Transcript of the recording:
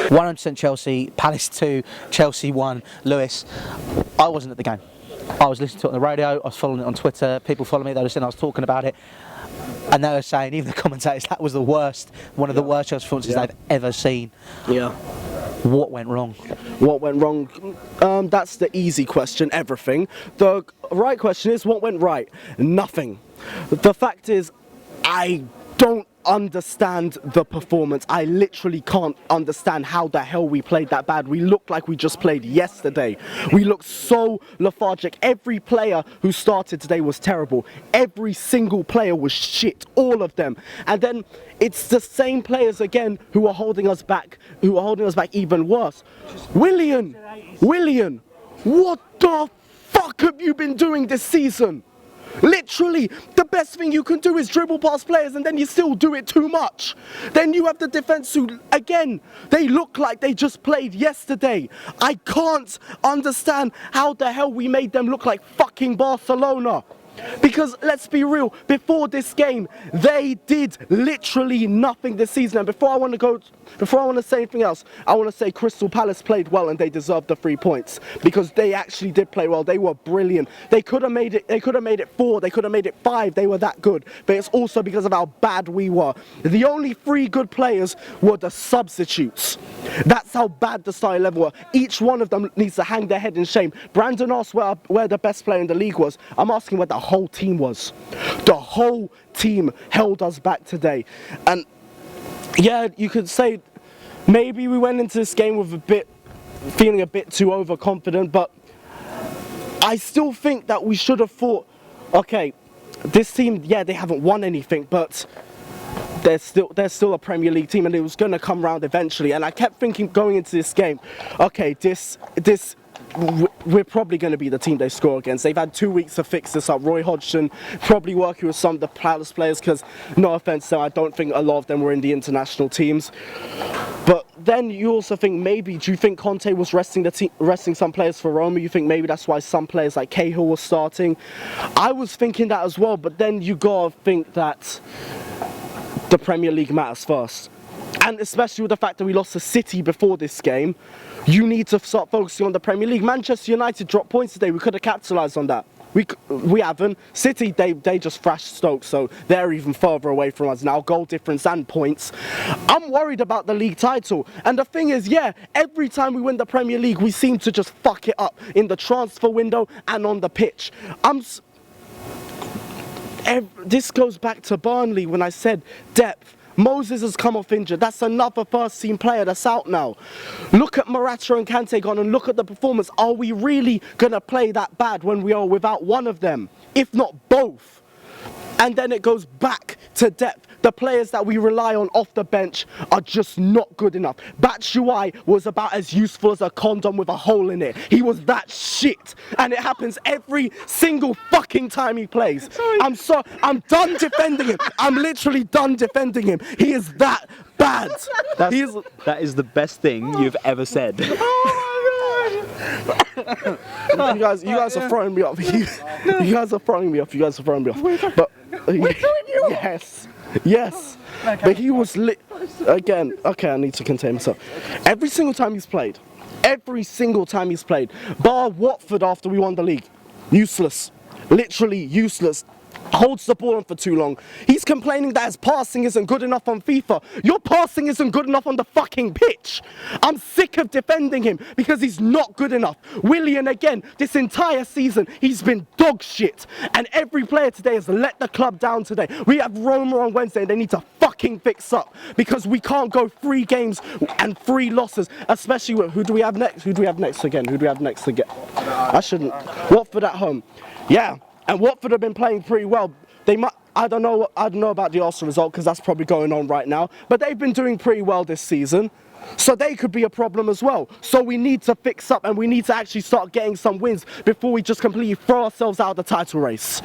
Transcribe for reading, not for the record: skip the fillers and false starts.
100% Chelsea, Palace 2, Chelsea 1, Lewis. I wasn't at the game. I was listening to it on the radio, I was following it on Twitter, people follow me, they were saying I was talking about it. And they were saying, even the commentators, that was the worst, one of the worst Chelsea performances they've ever seen. Yeah. What went wrong? What went wrong? That's the easy question, everything. The right question is, what went right? Nothing. The fact is, I don't understand the performance. I literally can't understand how the hell we played that bad. We looked like we just played yesterday. We looked so lethargic. Every player who started today was terrible. Every single player was shit. All of them. And then it's the same players again who are holding us back, even worse. Willian, what the fuck have you been doing this season? Literally, the best thing you can do is dribble past players and then you still do it too much. Then you have the defence who, again, they look like they just played yesterday. I can't understand how the hell we made them look like fucking Barcelona. Because let's be real, before this game, they did literally nothing this season. And before I want to say anything else, I want to say Crystal Palace played well and they deserved the 3 points because they actually did play well. They were brilliant. They could have made it 4, they could have made it 5. They were that good. But it's also because of how bad we were. The only 3 good players were the substitutes. That's how bad the starting 11 were. Each one of them needs to hang their head in shame. Brandon asked where the best player in the league was. I'm asking where the whole team was. The whole team held us back today. And yeah, you could say maybe we went into this game with feeling a bit too overconfident, but I still think that we should have thought, okay, this team, yeah, they haven't won anything, but they're still a Premier League team and it was going to come round eventually. And I kept thinking going into this game, okay, we're probably going to be the team they score against. They've had 2 weeks to fix this up. Roy Hodgson probably working with some of the Palace players because, no offence, I don't think a lot of them were in the international teams. But then you also think maybe, do you think Conte was resting some players for Roma? You think maybe that's why some players like Cahill were starting? I was thinking that as well, but then you got to think that the Premier League matters first. And especially with the fact that we lost to City before this game, you need to start focusing on the Premier League. Manchester United dropped points today. We could have capitalised on that. We haven't. City, they just thrashed Stoke, so they're even further away from us now. Goal difference and points. I'm worried about the league title. And the thing is, yeah, every time we win the Premier League, we seem to just fuck it up in the transfer window and on the pitch. This goes back to Burnley when I said depth. Moses has come off injured. That's another first team player that's out now. Look at Morata and Kante gone and look at the performance. Are we really going to play that bad when we are without one of them, if not both? And then it goes back to depth. The players that we rely on off the bench are just not good enough. Batshuayi was about as useful as a condom with a hole in it. He was that shit. And it happens every single fucking time he plays. I'm done defending him. I'm literally done defending him. He is that bad. That is the best thing you've ever said. You guys are throwing me off. You guys are throwing me off. But yes. But he was again. Okay, I need to contain myself. Every single time he's played, bar Watford after we won the league, useless. Literally useless. Holds the ball on for too long. He's complaining that his passing isn't good enough on FIFA. Your passing isn't good enough on the fucking pitch. I'm sick of defending him because he's not good enough. Willian, again, this entire season, he's been dog shit. And every player today has let the club down today. We have Roma on Wednesday and they need to fucking fix up because we can't go 3 games and 3 losses, especially with, who do we have next again? I shouldn't. Watford at home. Yeah. And Watford have been playing pretty well. I don't know about the Arsenal result because that's probably going on right now. But they've been doing pretty well this season. So they could be a problem as well. So we need to fix up and we need to actually start getting some wins before we just completely throw ourselves out of the title race.